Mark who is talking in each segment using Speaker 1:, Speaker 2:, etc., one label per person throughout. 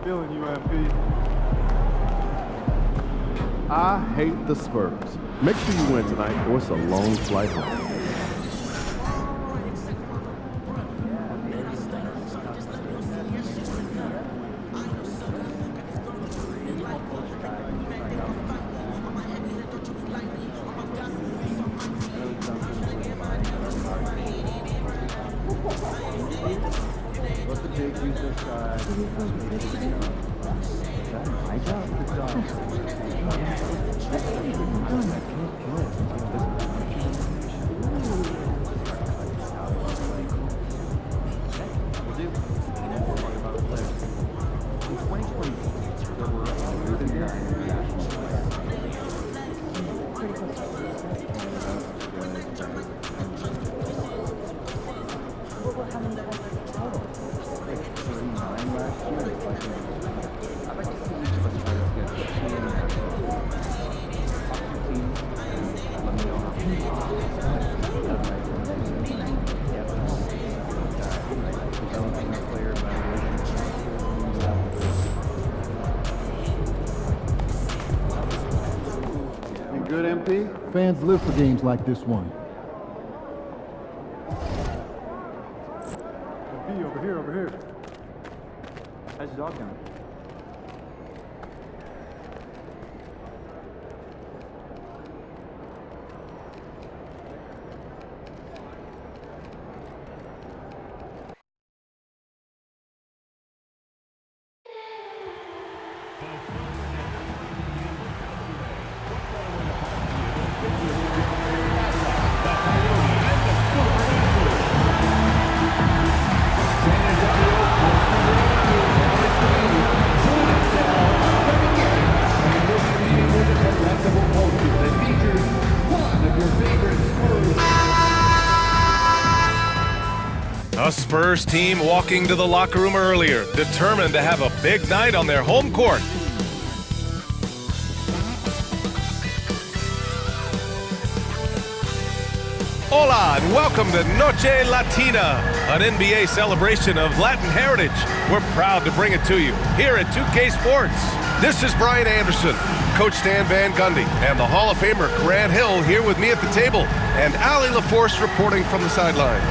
Speaker 1: Feeling you, MP.
Speaker 2: I hate the Spurs. Make sure you win tonight, or it's a long flight home.
Speaker 1: What's the big user side? My job. Good Good, MP?
Speaker 3: Fans live for games like this one.
Speaker 1: MP, over here, over here. How's your dog going?
Speaker 4: A Spurs team walking to the locker room earlier, determined to have a big night on their home court. Hola and welcome to Noche Latina, an NBA celebration of Latin heritage. We're proud to bring it to you here at 2K Sports. This is Brian Anderson, Coach Stan Van Gundy, and the Hall of Famer Grant Hill here with me at the table, and Allie LaForce reporting from the sidelines.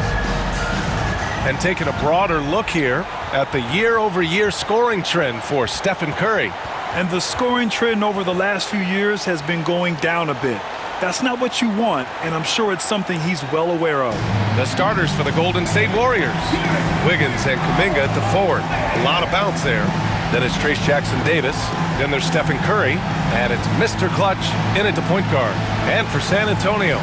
Speaker 4: And taking a broader look here at the year-over-year scoring trend for Stephen Curry.
Speaker 5: And the scoring trend over the last few years has been going down a bit. That's not what you want, and I'm sure it's something he's well aware of.
Speaker 4: The starters for the Golden State Warriors. Wiggins and Kuminga at the forward. A lot of bounce there. Then it's Trace Jackson-Davis. Then there's Stephen Curry. And it's Mr. Clutch in at the point guard. And for San Antonio,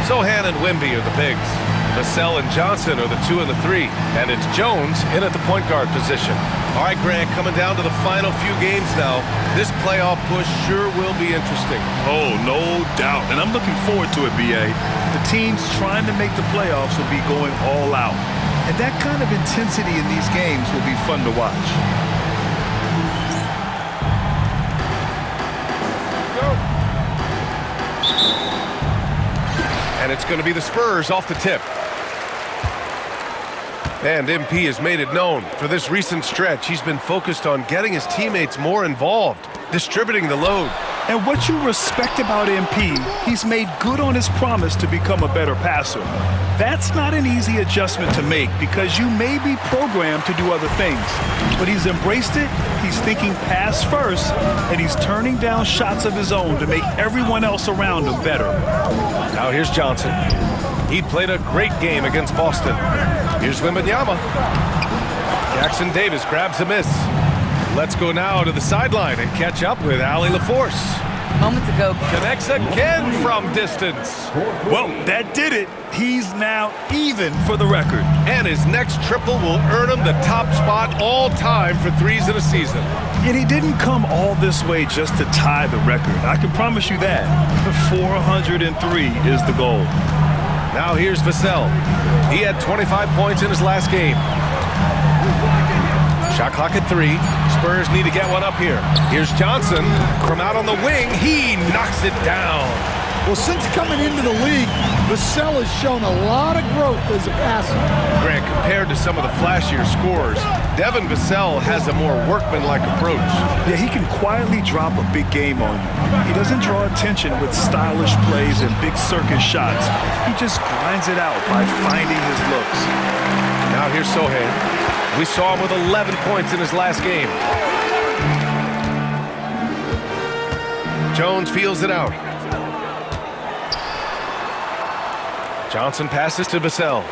Speaker 4: Sohan and Wemby are the bigs. Vassell and Johnson are the 2 and the 3. And it's Jones in at the point guard position. All right, Grant, coming down to the final few games now. This playoff push sure will be interesting.
Speaker 5: Oh, no doubt. And I'm looking forward to it, B.A. The teams trying to make the playoffs will be going all out. And that kind of intensity in these games will be fun to watch.
Speaker 4: And it's going to be the Spurs off the tip. And MP has made it known. For this recent stretch, he's been focused on getting his teammates more involved, distributing the load.
Speaker 5: And what you respect about MP, he's made good on his promise to become a better passer. That's not an easy adjustment to make because you may be programmed to do other things. But he's embraced it, he's thinking pass first, and he's turning down shots of his own to make everyone else around him better.
Speaker 4: Now here's Johnson. He played a great game against Boston. Here's Wembanyama. Jackson-Davis grabs a miss. Let's go now to the sideline and catch up with Allie LaForce.
Speaker 6: Moments ago.
Speaker 4: Connects again from distance.
Speaker 5: Well, that did it. He's now even for the record.
Speaker 4: And his next triple will earn him the top spot all time for threes in a season.
Speaker 5: And he didn't come all this way just to tie the record. I can promise you that. 403 is the goal.
Speaker 4: Now here's Vassell. He had 25 points in his last game. Shot clock at 3. Spurs need to get one up here. Here's Johnson from out on the wing. He knocks it down.
Speaker 3: Well, since coming into the league, Vassell has shown a lot of growth as a passer.
Speaker 4: Grant, compared to some of the flashier scorers, Devin Vassell has a more workmanlike approach.
Speaker 5: Yeah, he can quietly drop a big game on you. He doesn't draw attention with stylish plays and big circus shots. He just grinds it out by finding his looks.
Speaker 4: Now here's Sohail. We saw him with 11 points in his last game. Jones feels it out. Johnson passes to Vassell.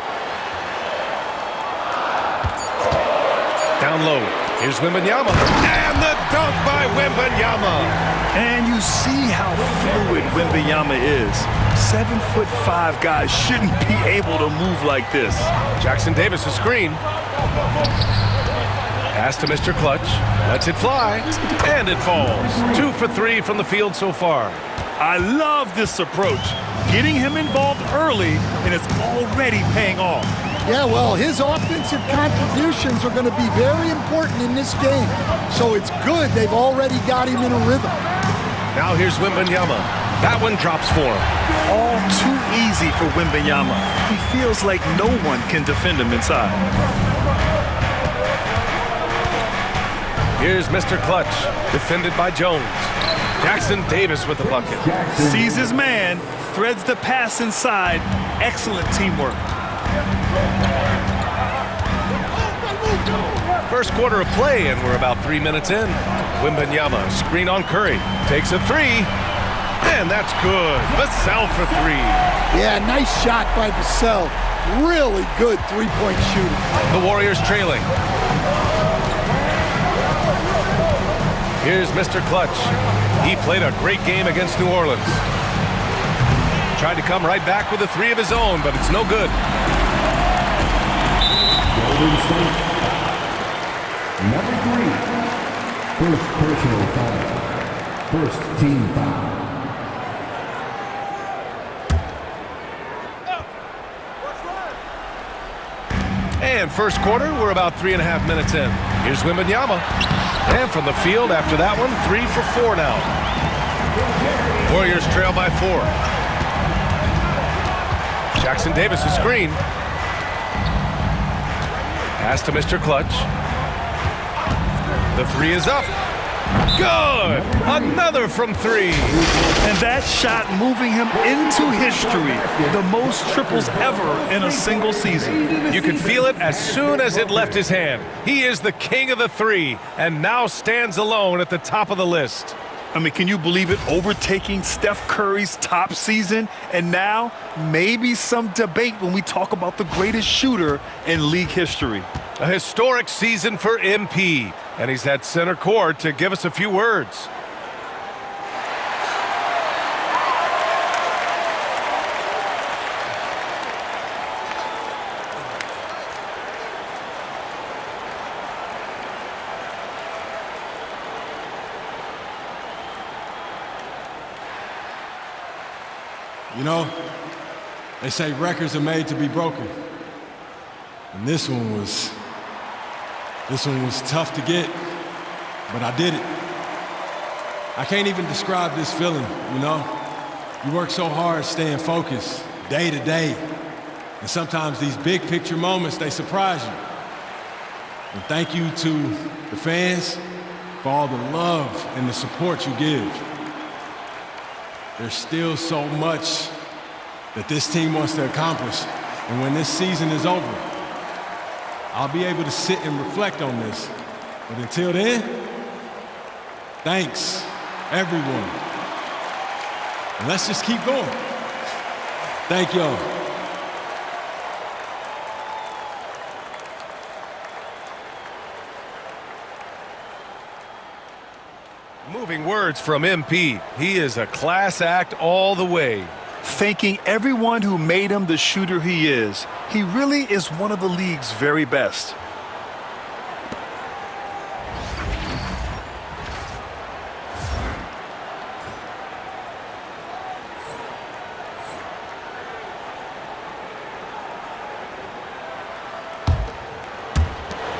Speaker 4: Down low. Here's Wembanyama. And the dunk by Wembanyama.
Speaker 5: And you see how fluid Wembanyama is. 7'5" guys shouldn't be able to move like this.
Speaker 4: Jackson Davis a screen. Pass to Mr. Clutch. Lets it fly. And it falls. 2 for 3 from the field so far.
Speaker 5: I love this approach. Getting him involved early, and it's already paying off.
Speaker 3: Yeah, well, his offensive contributions are going to be very important in this game. So it's good they've already got him in a rhythm.
Speaker 4: Now here's Wembanyama. That one drops for him.
Speaker 5: All too easy for Wembanyama. He feels like no one can defend him inside.
Speaker 4: Here's Mr. Clutch, defended by Jones. Jackson Davis with the bucket.
Speaker 5: Sees his man, threads the pass inside. Excellent teamwork.
Speaker 4: First quarter of play, and we're about 3 minutes in. Wembanyama, screen on Curry. Takes a three, and that's good. Vassell for 3.
Speaker 3: Yeah, nice shot by Vassell. Really good three-point shooting.
Speaker 4: The Warriors trailing. Here's Mr. Clutch. He played a great game against New Orleans. Tried to come right back with a 3 of his own, but it's no good.
Speaker 6: Golden State. Number 3. First personal foul. First team foul.
Speaker 4: And first quarter, we're about 3.5 minutes in. Here's Wembanyama. And from the field after that one, 3 for 4 now. Warriors trail by 4. Jackson Davis a screen. Pass to Mr. Clutch. The 3 is up. Good! Another from 3.
Speaker 5: And that shot moving him into history. The most triples ever in a single season.
Speaker 4: You could feel it as soon as it left his hand. He is the king of the 3 and now stands alone at the top of the list.
Speaker 5: I mean, can you believe it? Overtaking Steph Curry's top season, and now maybe some debate when we talk about the greatest shooter in league history.
Speaker 4: A historic season for MP, and he's at center court to give us a few words.
Speaker 7: You know, they say records are made to be broken. And this one was tough to get, but I did it. I can't even describe this feeling, you know? You work so hard staying focused day to day, and sometimes these big picture moments, they surprise you. And thank you to the fans for all the love and the support you give. There's still so much that this team wants to accomplish, and when this season is over, I'll be able to sit and reflect on this. But until then, thanks, everyone. And let's just keep going. Thank y'all.
Speaker 4: Moving words from MP. He is a class act all the way.
Speaker 5: Thanking everyone who made him the shooter he is. He really is one of the league's very best.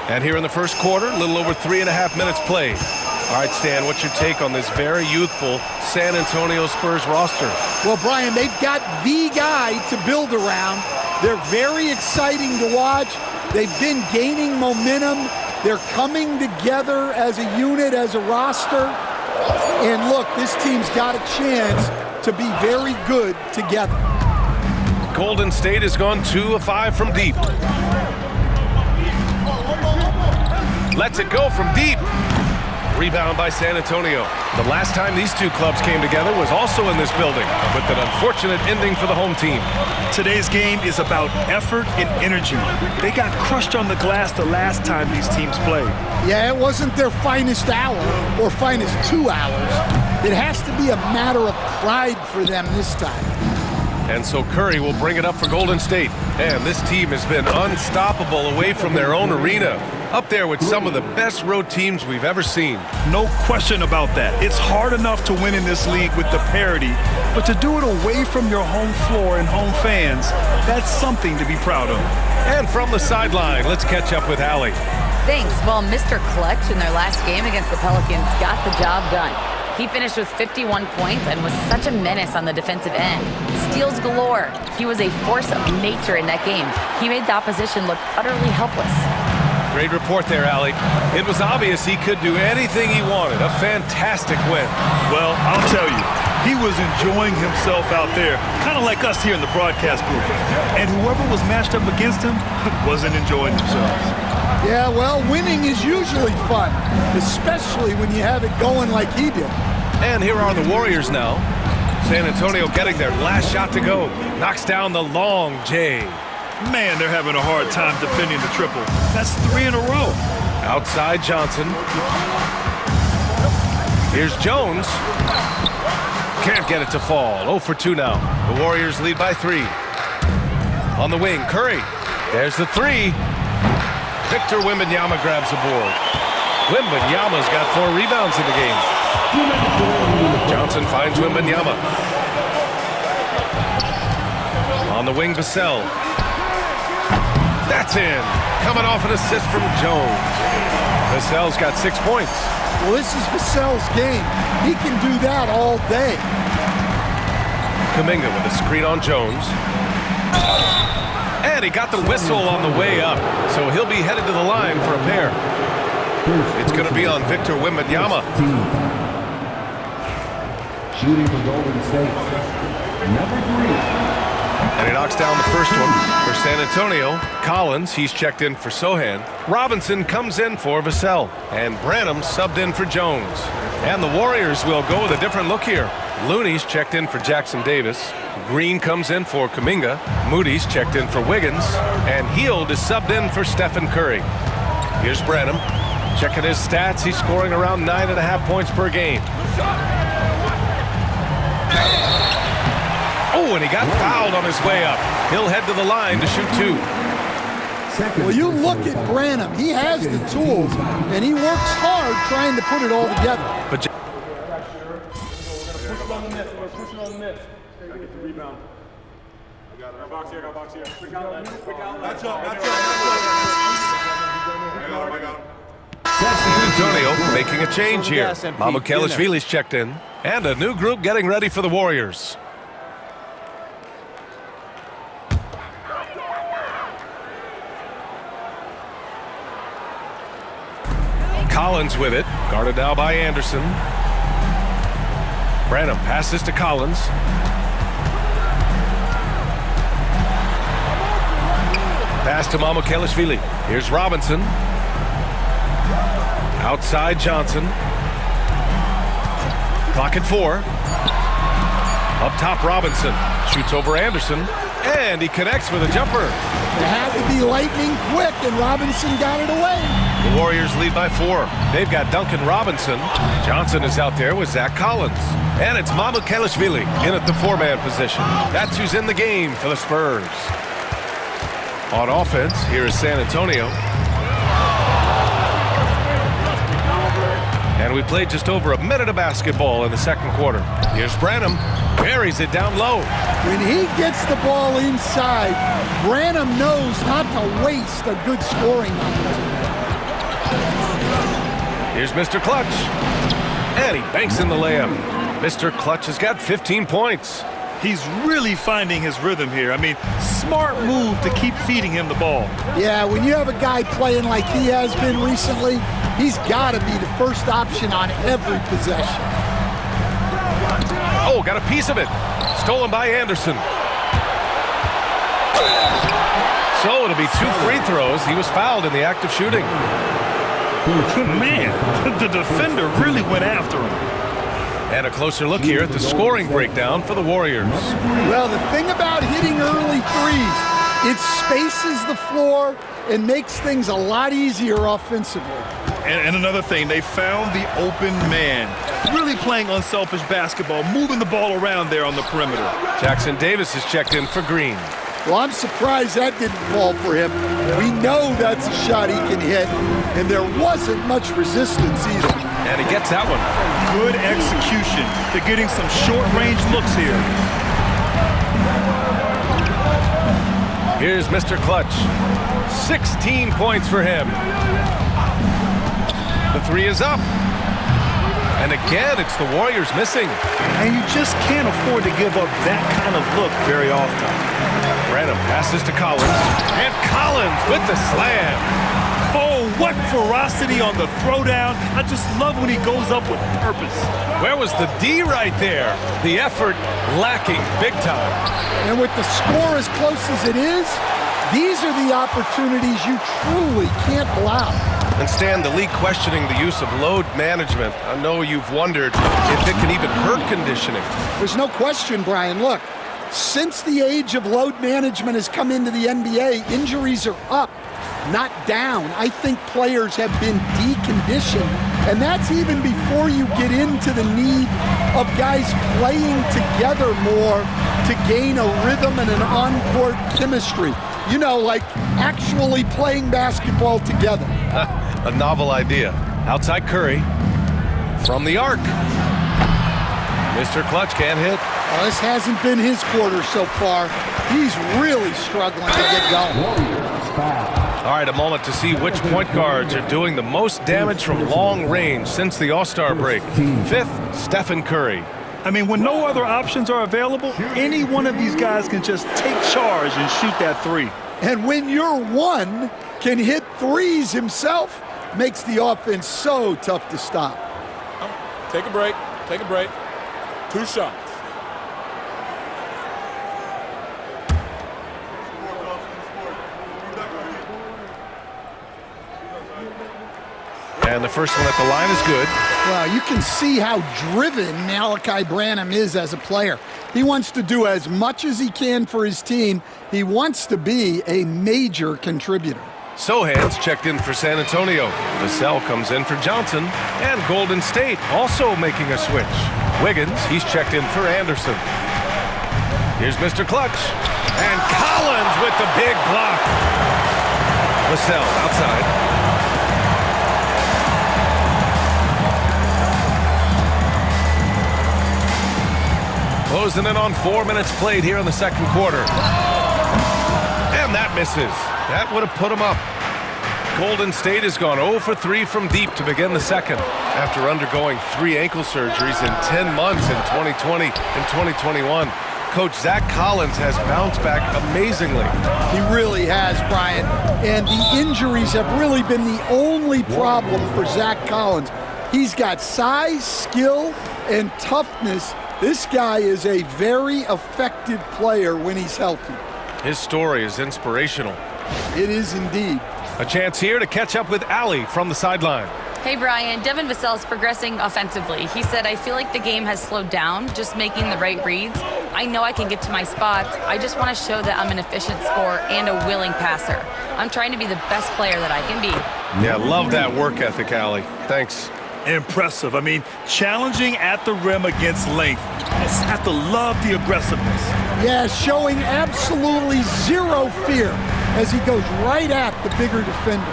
Speaker 4: And here in the first quarter, a little over 3.5 minutes played. All right, Stan, what's your take on this very youthful San Antonio Spurs roster?
Speaker 3: Well, Brian, they've got the guy to build around. They're very exciting to watch. They've been gaining momentum. They're coming together as a unit, as a roster. And look, this team's got a chance to be very good together.
Speaker 4: Golden State has gone 2 of 5 from deep. Lets it go from deep. Rebound by San Antonio. The last time these two clubs came together was also in this building, with an unfortunate ending for the home team.
Speaker 5: Today's game is about effort and energy. They got crushed on the glass the last time these teams played.
Speaker 3: Yeah, it wasn't their finest hour or finest 2 hours. It has to be a matter of pride for them this time.
Speaker 4: And so Curry will bring it up for Golden State. And this team has been unstoppable away from their own arena. Up there with some of the best road teams we've ever seen.
Speaker 5: No question about that. It's hard enough to win in this league with the parity, but to do it away from your home floor and home fans, that's something to be proud of.
Speaker 4: And from the sideline, let's catch up with Allie.
Speaker 8: Thanks. Well, Mr. Clutch in their last game against the Pelicans got the job done. He finished with 51 points and was such a menace on the defensive end. Steals galore. He was a force of nature in that game. He made the opposition look utterly helpless.
Speaker 4: Great report there, Allie. It was obvious he could do anything he wanted. A fantastic win.
Speaker 5: Well, I'll tell you, he was enjoying himself out there, kind of like us here in the broadcast booth. And whoever was matched up against him wasn't enjoying themselves.
Speaker 3: Yeah, well, winning is usually fun, especially when you have it going like he did.
Speaker 4: And here are the Warriors now. San Antonio getting their last shot to go. Knocks down the long J.
Speaker 5: Man, they're having a hard time defending the triple. That's 3 in a row.
Speaker 4: Outside Johnson. Here's Jones. Can't get it to fall. 0 for 2 now. The Warriors lead by 3. On the wing, Curry. There's the 3. Victor Wembanyama grabs the board. Wembanyama's got 4 rebounds in the game. Johnson finds Wembanyama. On the wing, Vassell. That's in. Coming off an assist from Jones. Vassell's got 6 points.
Speaker 3: Well, this is Vassell's game. He can do that all day.
Speaker 4: Kuminga with a screen on Jones. And he got the whistle on the way up, so he'll be headed to the line for a pair. It's going to be on Victor Wembanyama.
Speaker 6: Shooting for Golden State, number 3.
Speaker 4: And he knocks down the first one for San Antonio. Collins, he's checked in for Sohan. Robinson comes in for Vassell. And Branham subbed in for Jones. And the Warriors will go with a different look here. Looney's checked in for Jackson Davis. Green comes in for Kuminga. Moody's checked in for Wiggins. And Hield is subbed in for Stephen Curry. Here's Branham. Checking his stats, he's scoring around 9.5 points per game. Oh, and he got fouled on his way up. He'll head to the line to shoot 2.
Speaker 3: Well, you look at Branham. He has the tools, and he works hard trying to put it all together.
Speaker 4: But
Speaker 1: Pushing on the miss. Gotta get the rebound. I got a box here. Quick outlet. That's up. I got him.
Speaker 4: San Antonio making a change here. Mycareer's checked in. And a new group getting ready for the Warriors. Collins with it. Guarded now by Anderson. Branham passes to Collins. Pass to Mycareer. Here's Robinson. Outside Johnson. Clock at 4. Up top Robinson. Shoots over Anderson. And he connects with a jumper.
Speaker 3: It had to be lightning quick, and Robinson got it away.
Speaker 4: The Warriors lead by 4. They've got Duncan Robinson. Johnson is out there with Zach Collins. And it's Mycareer in at the 4-man position. That's who's in the game for the Spurs. On offense, here is San Antonio. And we played just over a minute of basketball in the second quarter. Here's Branham. Buries it down low.
Speaker 3: When he gets the ball inside, Branham knows not to waste a good scoring opportunity.
Speaker 4: Here's Mr. Clutch. And he banks in the layup. Mr. Clutch has got 15 points.
Speaker 5: He's really finding his rhythm here. I mean, smart move to keep feeding him the ball.
Speaker 3: Yeah, when you have a guy playing like he has been recently, he's got to be the first option on every possession.
Speaker 4: Oh, got a piece of it. Stolen by Anderson. So it'll be 2 free throws. He was fouled in the act of shooting.
Speaker 5: Man, the defender really went after him.
Speaker 4: And a closer look here at the scoring breakdown for the Warriors.
Speaker 3: Well, the thing about hitting early threes, it spaces the floor and makes things a lot easier offensively.
Speaker 5: And another thing, they found the open man. Really playing unselfish basketball, moving the ball around there on the perimeter.
Speaker 4: Jackson Davis is checked in for Green.
Speaker 3: Well, I'm surprised that didn't fall for him. We know that's a shot he can hit, and there wasn't much resistance either.
Speaker 4: And he gets that one.
Speaker 5: Good execution. They're getting some short-range looks here.
Speaker 4: Here's Mr. Clutch. 16 points for him. The 3 is up. And again, it's the Warriors missing.
Speaker 5: And you just can't afford to give up that kind of look very often.
Speaker 4: Branham passes to Collins. And Collins with the slam.
Speaker 5: Oh, what ferocity on the throwdown. I just love when he goes up with purpose.
Speaker 4: Where was the D right there? The effort lacking big time.
Speaker 3: And with the score as close as it is, these are the opportunities you truly can't allow.
Speaker 4: And Stan, the league questioning the use of load management. I know you've wondered if it can even hurt conditioning.
Speaker 3: There's no question, Brian. Look, since the age of load management has come into the NBA, injuries are up, not down. I think players have been deconditioned, and that's even before you get into the need of guys playing together more to gain a rhythm and an on-court chemistry. You know, like actually playing basketball together.
Speaker 4: A novel idea. Outside Curry. From the arc. Mr. Clutch can't hit.
Speaker 3: Well, this hasn't been his quarter so far. He's really struggling to get going.
Speaker 4: All right, a moment to see which point guards are doing the most damage from long range since the All-Star break. 5th, Stephen Curry.
Speaker 5: I mean, when no other options are available, any one of these guys can just take charge and shoot that 3.
Speaker 3: And when your one can hit threes himself, makes the offense so tough to stop.
Speaker 1: Take a break. Take a break. 2 shots.
Speaker 4: And the first one at the line is good.
Speaker 3: Well, you can see how driven Malachi Branham is as a player. He wants to do as much as he can for his team. He wants to be a major contributor.
Speaker 4: Sohan's checked in for San Antonio. Vassell comes in for Johnson. And Golden State also making a switch. Wiggins, he's checked in for Anderson. Here's Mr. Clutch. And Collins with the big block. Vassell outside. Closing in on 4 minutes played here in the second quarter. And that misses. That would have put him up. Golden State has gone 0 for 3 from deep to begin the second after undergoing 3 ankle surgeries in 10 months in 2020 and 2021. Coach Zach Collins has bounced back amazingly.
Speaker 3: He really has, Brian. And the injuries have really been the only problem for Zach Collins. He's got size, skill, and toughness. This guy is a very effective player when he's healthy.
Speaker 4: His story is inspirational.
Speaker 3: It is indeed.
Speaker 4: A chance here to catch up with Allie from the sideline.
Speaker 8: Hey, Brian. Devin Vassell is progressing offensively. He said, I feel like the game has slowed down, just making the right reads. I know I can get to my spots. I just want to show that I'm an efficient scorer and a willing passer. I'm trying to be the best player that I can be.
Speaker 4: Yeah, love that work ethic, Allie. Thanks.
Speaker 5: Impressive. I mean, challenging at the rim against length. Just have to love the aggressiveness.
Speaker 3: Yeah, showing absolutely zero fear as he goes right at the bigger defender.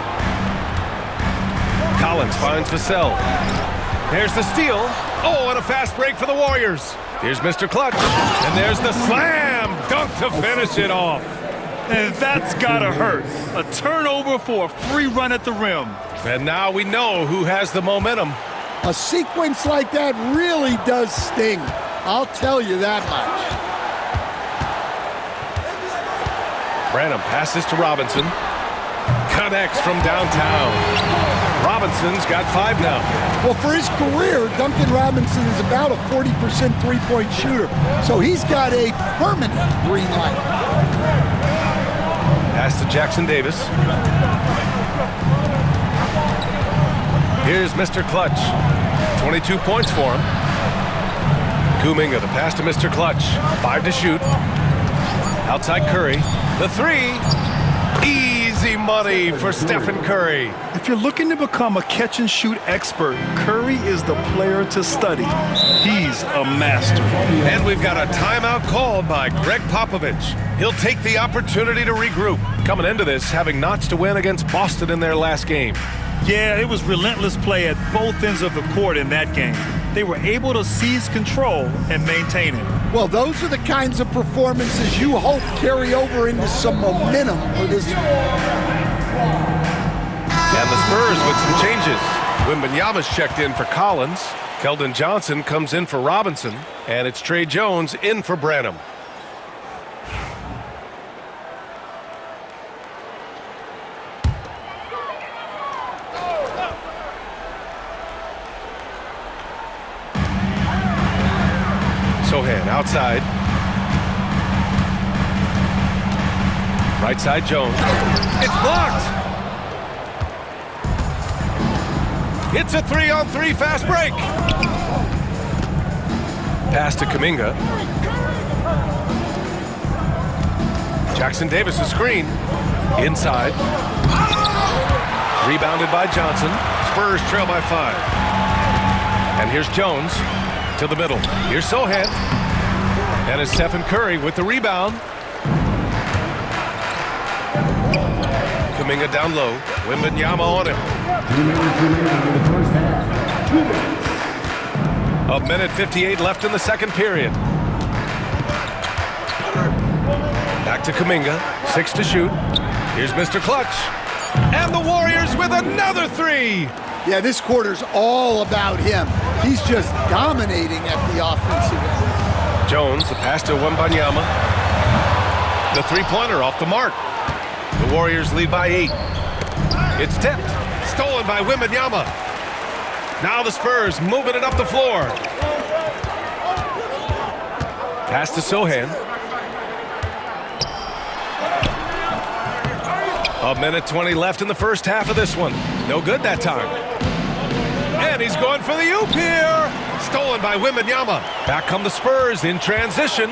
Speaker 4: Collins finds Vassell. There's the steal. Oh, and a fast break for the Warriors. Here's Mr. Clutch. And there's the slam dunk to finish it off.
Speaker 5: And that's gotta hurt. A turnover for a free run at the rim.
Speaker 4: And now we know who has the momentum.
Speaker 3: A sequence like that really does sting. I'll tell you that much.
Speaker 4: Branham passes to Robinson. Connects from downtown. Robinson's got 5 now.
Speaker 3: Well, for his career, Duncan Robinson is about a 40% three-point shooter. So he's got a permanent green light.
Speaker 4: Pass to Jackson Davis. Here's Mr. Clutch. 22 points for him. Kuminga, the pass to Mr. Clutch. 5 to shoot. Outside Curry. The 3. Easy money for Stephen Curry.
Speaker 5: If you're looking to become a catch-and-shoot expert, Curry is the player to study. He's a master.
Speaker 4: And we've got a timeout called by Greg Popovich. He'll take the opportunity to regroup. Coming into this, having knots to win against Boston in their last game.
Speaker 5: Yeah, it was relentless play at both ends of the court in that game. They were able to seize control and maintain it.
Speaker 3: Well, those are the kinds of performances you hope carry over into some momentum for this.
Speaker 4: And the Spurs with some changes. Wembanyama's checked in for Collins. Keldon Johnson comes in for Robinson. And it's Trey Jones in for Branham. Sohan outside. Right side Jones. It's blocked. It's a 3-on-3 fast break. Pass to Kuminga. Jackson Davis' screen. Inside. Rebounded by Johnson. Spurs trail by 5. And here's Jones to the middle. Here's Sohan. And it's Stephen Curry with the rebound. Kuminga down low. Wembanyama on him. 1:58 left in the second period. Back to Kuminga. 6 to shoot. Here's Mr. Clutch. And the Warriors with another 3.
Speaker 3: Yeah, this quarter's all about him. He's just dominating at the offensive end.
Speaker 4: Jones, the pass to Wembanyama. The three-pointer off the mark. The Warriors lead by 8. It's tipped. Stolen by Wembanyama. Now the Spurs moving it up the floor. Pass to Sohan. 1:20 left in the first half of this one. No good that time. And he's going for the oop here. Stolen by Wembanyama. Back come the Spurs in transition.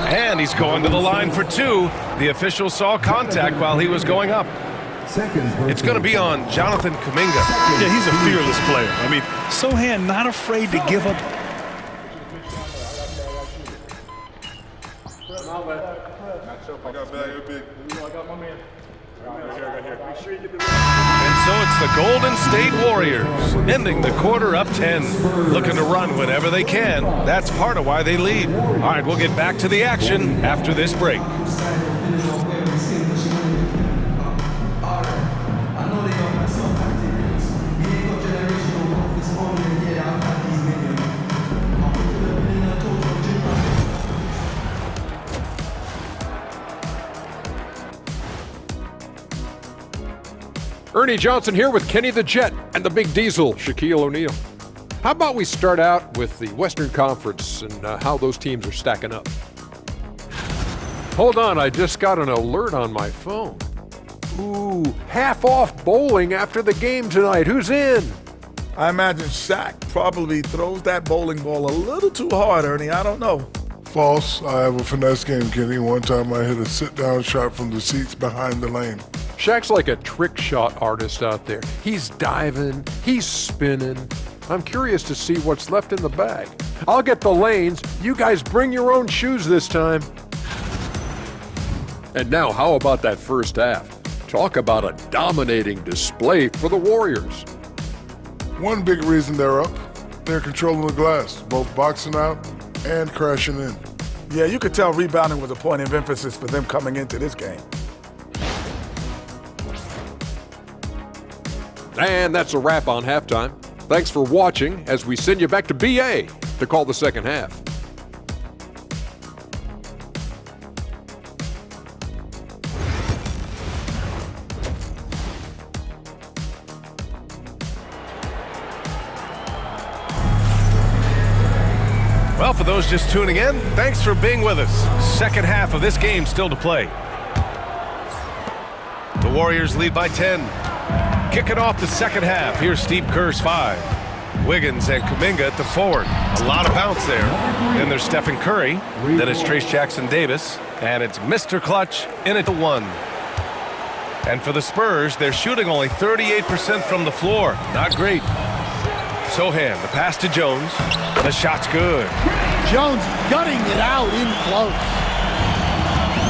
Speaker 4: And he's going to the line for 2. The official saw contact while he was going up. It's going to be on Jonathan Kuminga.
Speaker 5: Yeah, he's a fearless player. I mean, Sohan not afraid to give up.
Speaker 4: And so it's the Golden State Warriors, ending the quarter up 10, looking to run whenever they can. That's part of why they lead. All right, we'll get back to the action after this break.
Speaker 9: Ernie Johnson here with Kenny the Jet and the Big Diesel, Shaquille O'Neal. How about we start out with the Western Conference and how those teams are stacking up? Hold on, I just got an alert on my phone. Ooh, half off bowling after the game tonight. Who's in?
Speaker 10: I imagine Shaq probably throws that bowling ball a little too hard, Ernie. I don't know.
Speaker 11: False. I have a finesse game, Kenny. One time I hit a sit-down shot from the seats behind the lane.
Speaker 9: Shaq's like a trick shot artist out there. He's diving, he's spinning. I'm curious to see what's left in the bag. I'll get the lanes. You guys bring your own shoes this time. And now, how about that first half? Talk about a dominating display for the Warriors.
Speaker 11: One big reason they're up, they're controlling the glass, both boxing out and crashing in.
Speaker 10: Yeah, you could tell rebounding was a point of emphasis for them coming into this game.
Speaker 9: And that's a wrap on halftime. Thanks for watching as we send you back to BA to call the second half.
Speaker 4: Well, for those just tuning in, thanks for being with us. Second half of this game still to play. The Warriors lead by 10. Kicking off the second half, here's Steve Kerr's 5. Wiggins and Kuminga at the forward. A lot of bounce there. Then there's Stephen Curry. Then it's Trace Jackson Davis. And it's Mr. Clutch in at the 1. And for the Spurs, they're shooting only 38% from the floor. Not great. Sohan, the pass to Jones. The shot's good.
Speaker 3: Jones gutting it out in close.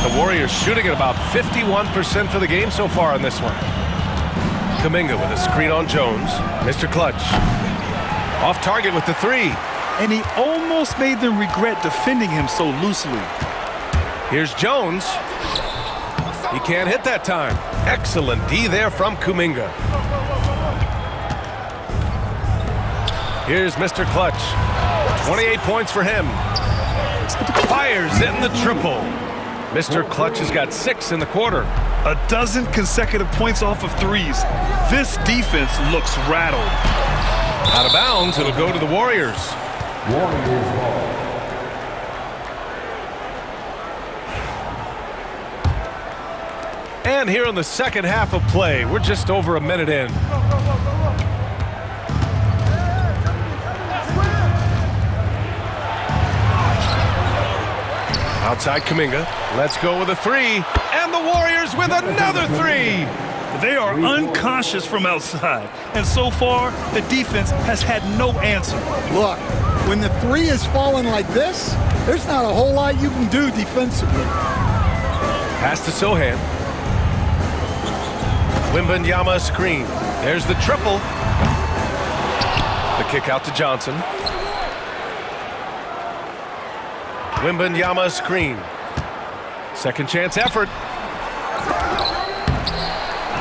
Speaker 4: The Warriors shooting at about 51% for the game so far on this one. Kuminga with a screen on Jones. Mr. Clutch. Off target with the 3.
Speaker 5: And he almost made them regret defending him so loosely.
Speaker 4: Here's Jones. He can't hit that time. Excellent D there from Kuminga. Here's Mr. Clutch. 28 points for him. Fires in the triple. Mr. Clutch has got 6 in the quarter.
Speaker 5: A dozen consecutive points off of threes. This defense looks rattled.
Speaker 4: Out of bounds, it'll go to the Warriors.
Speaker 6: Warriors ball.
Speaker 4: And here in the second half of play, we're just over a minute in. Outside Kuminga. Let's go with a 3. And the Warriors with another 3.
Speaker 5: They are unconscious from outside. And so far, the defense has had no answer.
Speaker 3: Look, when the 3 is falling like this, there's not a whole lot you can do defensively.
Speaker 4: Pass to Sohan. Wembanyama screen. There's the triple. The kick out to Johnson. Wembanyama screen. Second chance effort.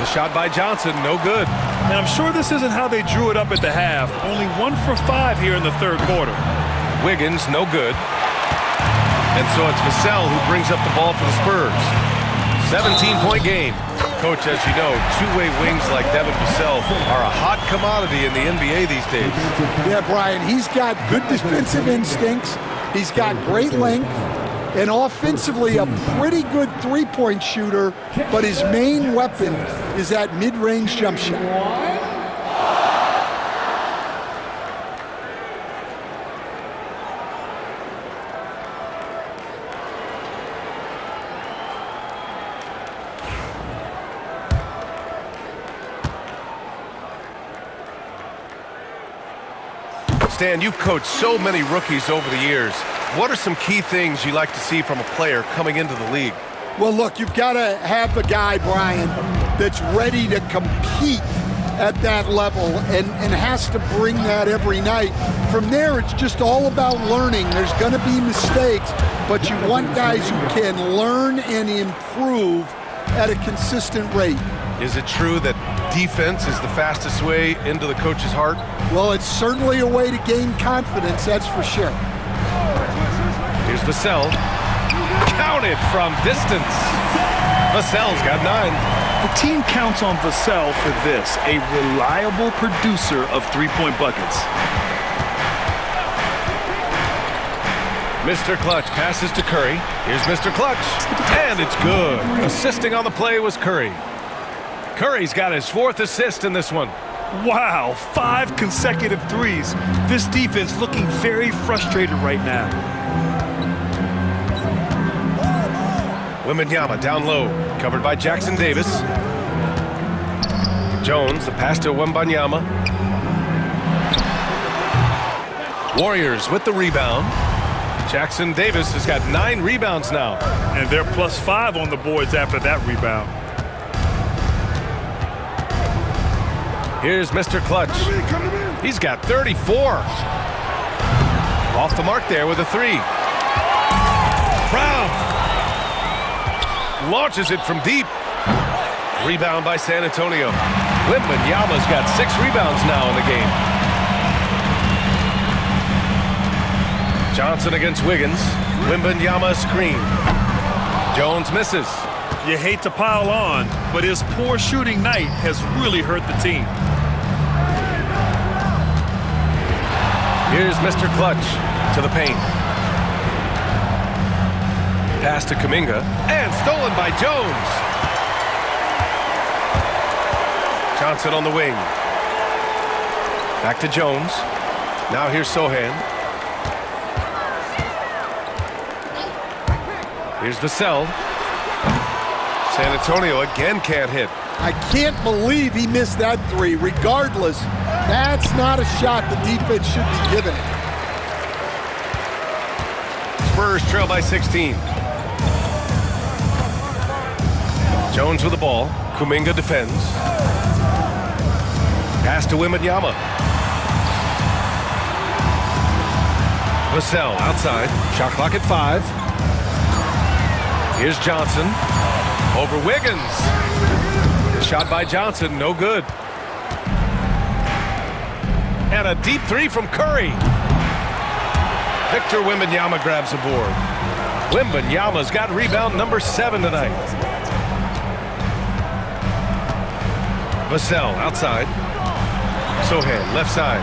Speaker 4: The shot by Johnson, no good.
Speaker 5: And I'm sure this isn't how they drew it up at the half. Only 1 for 5 here in the third quarter.
Speaker 4: Wiggins, no good. And so it's Vassell who brings up the ball for the Spurs. 17-point game. Coach, as you know, two-way wings like Devin Vassell are a hot commodity in the NBA these days.
Speaker 3: Yeah, Brian, he's got good defensive instincts. He's got great length. And offensively, a pretty good three-point shooter, but his main weapon is that mid-range jump shot.
Speaker 4: Stan, you've coached so many rookies over the years. What are some key things you like to see from a player coming into the league?
Speaker 3: Well, look, you've got to have a guy, Brian, that's ready to compete at that level and has to bring that every night. From there, it's just all about learning. There's going to be mistakes, but you want guys who can learn and improve at a consistent rate.
Speaker 4: Is it true that defense is the fastest way into the coach's heart?
Speaker 3: Well, it's certainly a way to gain confidence, that's for sure.
Speaker 4: Here's Vassell. Counted from distance. Vassell's got 9.
Speaker 5: The team counts on Vassell for this, a reliable producer of three-point buckets.
Speaker 4: Mr. Clutch passes to Curry. Here's Mr. Clutch. And it's good. Assisting on the play was Curry. Curry's got his 4th assist in this one.
Speaker 5: Wow, 5 consecutive threes. This defense looking very frustrated right now.
Speaker 4: Wembanyama down low, covered by Jackson Davis. Jones, the pass to Wembanyama. Warriors with the rebound. Jackson Davis has got 9 rebounds now.
Speaker 5: And they're +5 on the boards after that rebound.
Speaker 4: Here's Mr. Clutch. He's got 34. Off the mark there with a 3. Brown launches it from deep. Rebound by San Antonio. Wembanyama's got 6 rebounds now in the game. Johnson against Wiggins. Wembanyama screen. Jones misses.
Speaker 5: You hate to pile on, but his poor shooting night has really hurt the team.
Speaker 4: Here's Mr. Clutch to the paint. Pass to Kuminga, and stolen by Jones. Johnson on the wing. Back to Jones. Now here's Sohan. Here's Vassell. San Antonio again can't hit.
Speaker 3: I can't believe he missed that three. Regardless, that's not a shot the defense should be giving it.
Speaker 4: Spurs trail by 16. Jones with the ball. Kuminga defends. Pass to Wembanyama. Vassell outside. Shot clock at 5. Here's Johnson. Over Wiggins. The shot by Johnson, no good. And a deep three from Curry. Victor Wembanyama grabs the board. Wembanyama's got rebound number 7 tonight. Vassell outside. Sohan left side.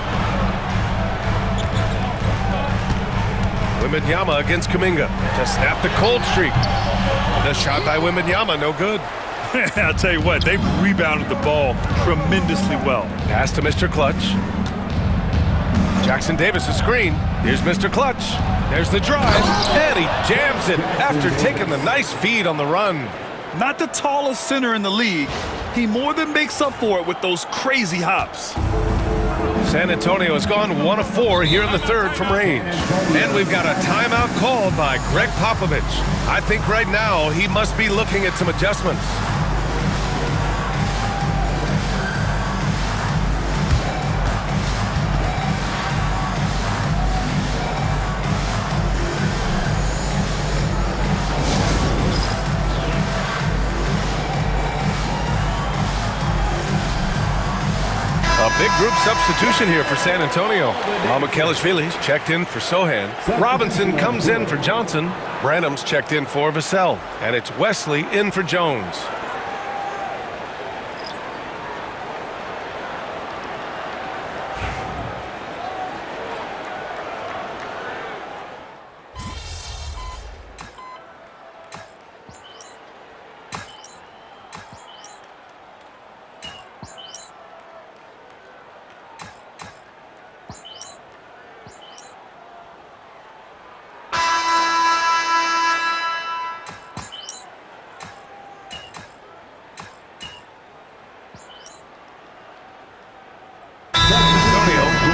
Speaker 4: Wembanyama against Kuminga to snap the cold streak. The shot by Wembanyama, no good.
Speaker 5: I'll tell you what, they've rebounded the ball tremendously well.
Speaker 4: Pass to Mr. Clutch. Jackson Davis a screen. Here's Mr. Clutch. There's the drive, and he jams it after taking the nice feed on the run.
Speaker 5: Not the tallest center in the league. He more than makes up for it with those crazy hops.
Speaker 4: San Antonio has gone 1 of 4 here in the third from range. And we've got a timeout called by Greg Popovich. I think right now he must be looking at some adjustments. A big group substitution here for San Antonio. Mycareer's checked in for Sohan. Robinson comes in for Johnson. Branham's checked in for Vassell. And it's Wesley in for Jones.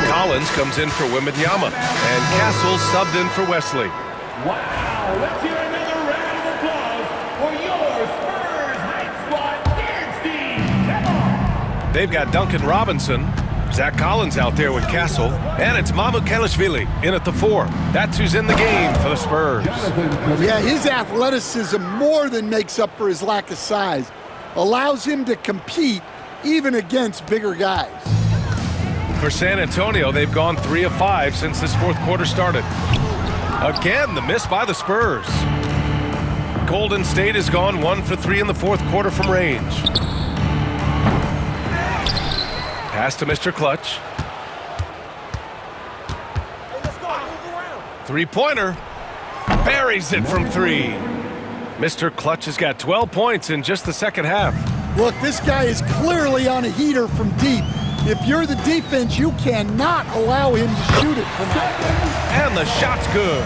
Speaker 4: Collins comes in for Wembanyama, and Castle subbed in for Wesley.
Speaker 12: Wow, let's hear another round of applause for your Spurs Night Squad dance team. Come on.
Speaker 4: They've got Duncan Robinson, Zach Collins out there with Castle, and it's Mycareer in at the 4. That's who's in the game for the Spurs.
Speaker 3: Yeah, his athleticism more than makes up for his lack of size. Allows him to compete even against bigger guys.
Speaker 4: For San Antonio, they've gone 3 of 5 since this fourth quarter started. Again, the miss by the Spurs. Golden State has gone 1 for 3 in the fourth quarter from range. Pass to Mr. Clutch. Three-pointer. Buries it from 3. Mr. Clutch has got 12 points in just the second half.
Speaker 3: Look, this guy is clearly on a heater from deep. If you're the defense, you cannot allow him to shoot it from out there.
Speaker 4: And the shot's good.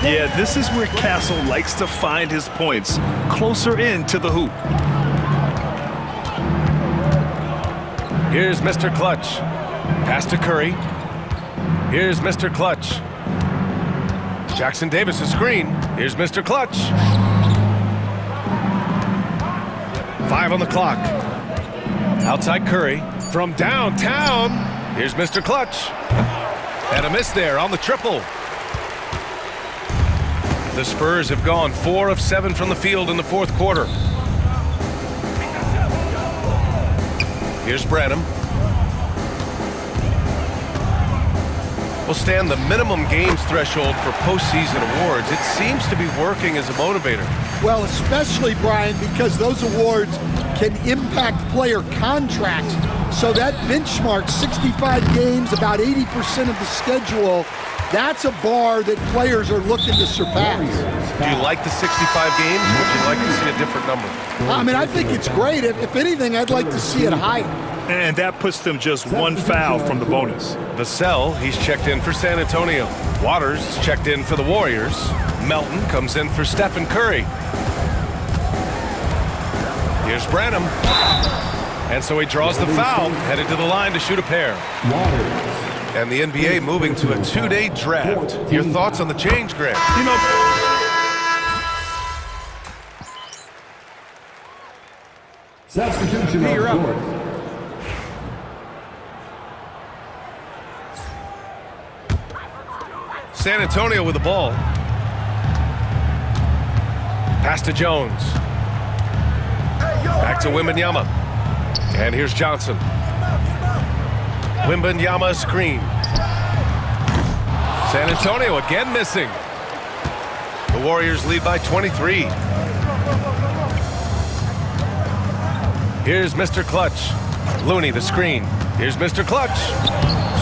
Speaker 5: Yeah, this is where Castle likes to find his points, closer in to the hoop.
Speaker 4: Here's Mr. Clutch. Pass to Curry. Here's Mr. Clutch. Jackson Davis a screen. Here's Mr. Clutch. 5 on the clock. Outside Curry. From downtown, here's Mr. Clutch. And a miss there on the triple. The Spurs have gone 4 of 7 from the field in the fourth quarter. Here's Branham. will stand the minimum games threshold for postseason awards. It seems to be working as a motivator.
Speaker 3: Well, especially, Brian, because those awards can impact player contracts. So that benchmark, 65 games, about 80% of the schedule, that's a bar that players are looking to surpass.
Speaker 4: Do you like the 65 games, or would you like to see a different number?
Speaker 3: I mean, I think it's great. If anything, I'd like to see it higher.
Speaker 5: And that puts them just one foul from the bonus.
Speaker 4: Vassell, he's checked in for San Antonio. Waters is checked in for the Warriors. Melton comes in for Stephen Curry. Here's Branham. And so he draws the foul, headed to the line to shoot a pair. And the NBA moving to a two-day draft. Your thoughts on the change, Greg?
Speaker 5: You know,
Speaker 6: Substitution on the court.
Speaker 4: San Antonio with the ball. Pass to Jones. Back to Wembanyama. And here's Johnson. Wembanyama screen. San Antonio again missing. The Warriors lead by 23. Here's Mr. Clutch. Looney the screen. Here's Mr. Clutch.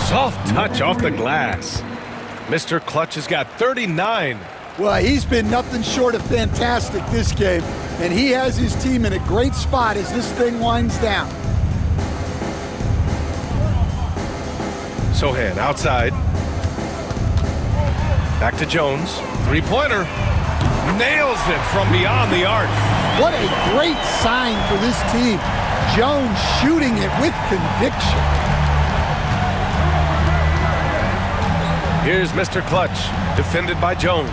Speaker 4: Soft touch off the glass. Mr. Clutch has got 39.
Speaker 3: Well, he's been nothing short of fantastic this game, and he has his team in a great spot as this thing winds down.
Speaker 4: Sohan outside. Back to Jones. Three-pointer. Nails it from beyond the arc.
Speaker 3: What a great sign for this team. Jones shooting it with conviction.
Speaker 4: Here's Mr. Clutch, defended by Jones.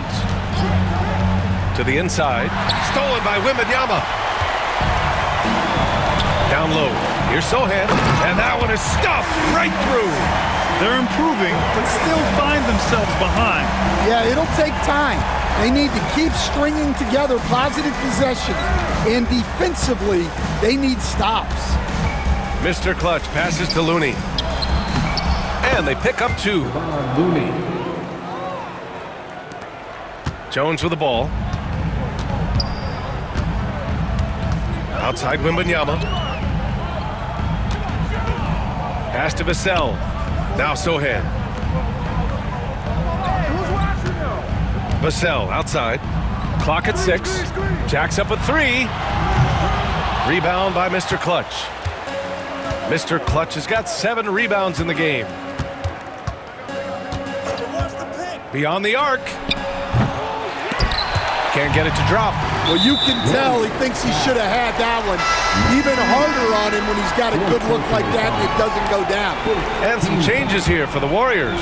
Speaker 4: To the inside, stolen by Wembanyama. Down low, here's Sohan, and that one is stuffed right through.
Speaker 5: they're improving, but still find themselves behind.
Speaker 3: Yeah, it'll take time. They need to keep stringing together positive possessions, and defensively, they need stops.
Speaker 4: Mr. Clutch passes to Looney. And they pick up two.
Speaker 6: Looney.
Speaker 4: Jones with the ball. Outside Wembanyama. Pass to Vassell. Now Sohan. Vassell outside. Clock at 6. Jacks up a 3. Rebound by Mr. Clutch. Mr. Clutch has got 7 rebounds in the game. Beyond the arc. Can't get it to drop.
Speaker 3: Well, you can tell he thinks he should have had that one. Even harder on him when he's got a good look like that and it doesn't go down.
Speaker 4: And some changes here for the Warriors.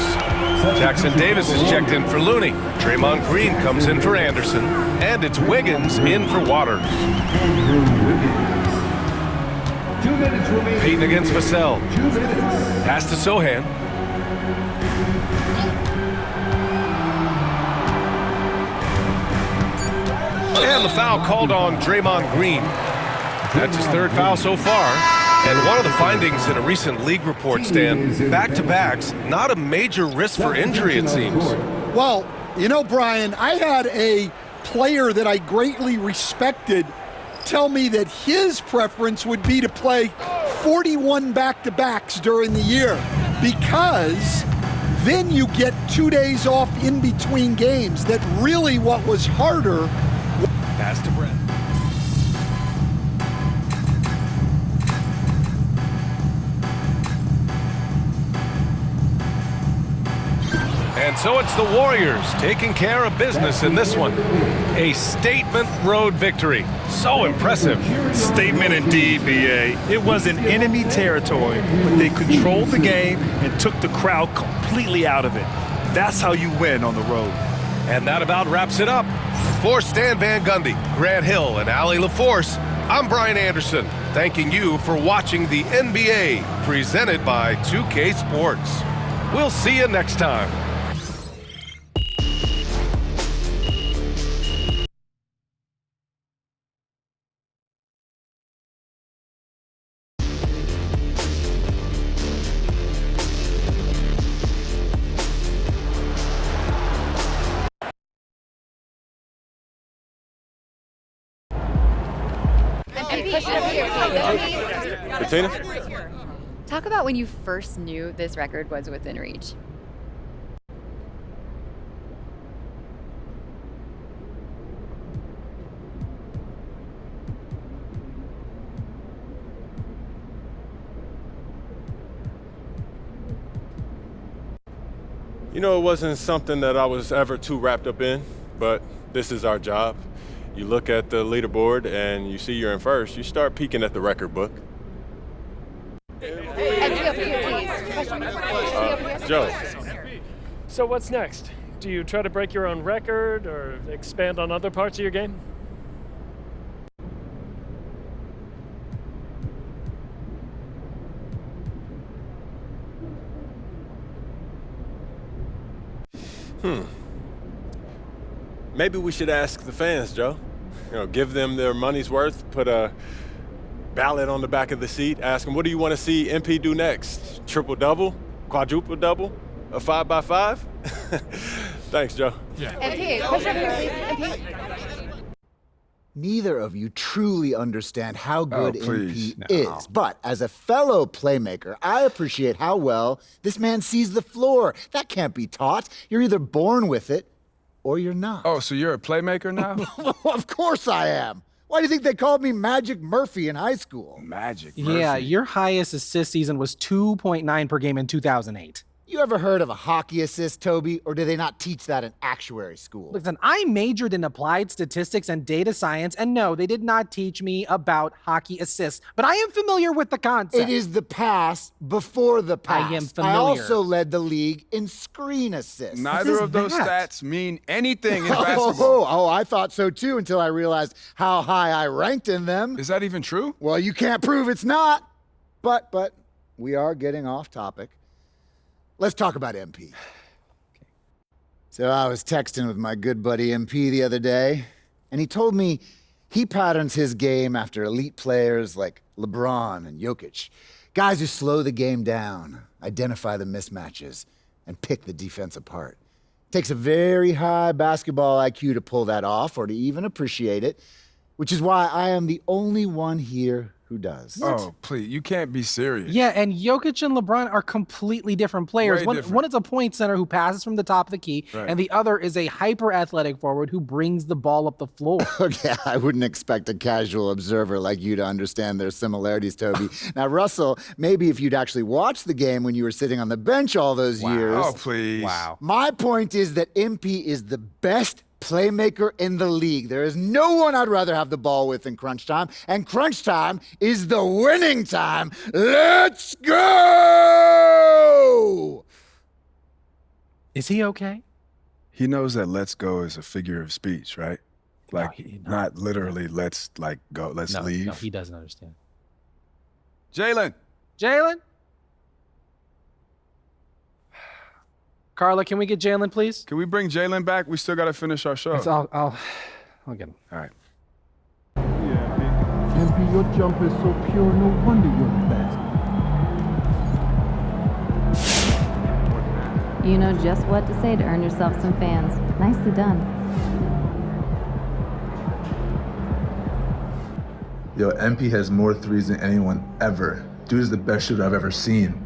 Speaker 4: Jackson Davis is checked in for Looney. Draymond Green comes in for Anderson. And it's Wiggins in for Waters.
Speaker 6: 2 minutes remaining.
Speaker 4: Payton against Vassell.
Speaker 6: 2 minutes.
Speaker 4: Pass to Sohan. And the foul called on Draymond Green. That's his 3rd foul so far. And one of the findings in a recent league report, Stan, back-to-backs, not a major risk for injury, it seems.
Speaker 3: Well, you know, Brian, I had a player that I greatly respected tell me that his preference would be to play 41 back-to-backs during the year because then you get 2 days off in between games. That really what was harder.
Speaker 4: Pass to Brett. And so it's the Warriors taking care of business in this one. A statement road victory. So impressive.
Speaker 5: Statement indeed, BA. It was in enemy territory, but they controlled the game and took the crowd completely out of it. That's how you win on the road.
Speaker 4: And that about wraps it up. For Stan Van Gundy, Grant Hill, and Allie LaForce, I'm Brian Anderson, thanking you for watching the NBA, presented by 2K Sports. We'll see you next time. Bettina?
Speaker 13: Talk about when you first knew this record was within reach.
Speaker 4: You know, it wasn't something that I was ever too wrapped up in, but this is our job. You look at the leaderboard and you see you're in first, you start peeking at the record book. Joe.
Speaker 14: So what's next? Do you try to break your own record or expand on other parts of your game?
Speaker 4: Maybe we should ask the fans, Joe. You know, give them their money's worth, put a ballot on the back of the seat, ask them, what do you want to see MP do next? Triple-double? Quadruple-double? A 5x5? Thanks, Joe.
Speaker 13: MP, push up here, please. MP.
Speaker 15: Neither of you truly understand how good MP is, but as a fellow playmaker, I appreciate how well this man sees the floor. That can't be taught. You're either born with it or you're not.
Speaker 16: Oh, so you're a playmaker now?
Speaker 15: Of course I am. Why do you think they called me Magic Murphy in high school?
Speaker 16: Magic Murphy?
Speaker 17: Yeah, your highest assist season was 2.9 per game in 2008.
Speaker 15: You ever heard of a hockey assist, Toby? Or do they not teach that in actuary school?
Speaker 17: Listen, I majored in applied statistics and data science, and no, they did not teach me about hockey assists, but I am familiar with the concept.
Speaker 15: It is the pass before the pass.
Speaker 17: I am familiar.
Speaker 15: I also led the league in screen assists.
Speaker 16: Neither of those stats mean anything in basketball.
Speaker 15: Oh, I thought so too until I realized how high I ranked in them.
Speaker 16: Is that even true?
Speaker 15: Well, you can't prove it's not. But we are getting off topic. Let's talk about MP. So I was texting with my good buddy MP the other day, and he told me he patterns his game after elite players like LeBron and Jokic, guys who slow the game down, identify the mismatches, and pick the defense apart. It takes a very high basketball IQ to pull that off or to even appreciate it, which is why I am the only one here who does.
Speaker 16: Oh, please, you can't be serious.
Speaker 17: Yeah, and Jokic and LeBron are completely different players. One is a point center who passes from the top of the key, and the other is a hyper-athletic forward who brings the ball up the floor.
Speaker 15: Okay, I wouldn't expect a casual observer like you to understand their similarities, Toby. Now, Russell, maybe if you'd actually watched the game when you were sitting on the bench all those years.
Speaker 16: Oh, please.
Speaker 17: Wow.
Speaker 15: My point is that MP is the best playmaker in the league. There is no one I'd rather have the ball with in crunch time, and crunch time is the winning time. Let's go!
Speaker 17: Is he okay?
Speaker 16: He knows that let's go is a figure of speech, right? Like, not literally let's, like, go, let's leave.
Speaker 17: No, he doesn't understand.
Speaker 16: Jalen!
Speaker 17: Carla, can we get Jalen, please?
Speaker 16: Can we bring Jalen back? We still got to finish our show.
Speaker 17: I'll get him.
Speaker 16: All right.
Speaker 2: MP, your jump is so pure, no wonder you're the best.
Speaker 18: You know just what to say to earn yourself some fans. Nicely done.
Speaker 19: Yo, MP has more threes than anyone ever. Dude is the best shooter I've ever seen.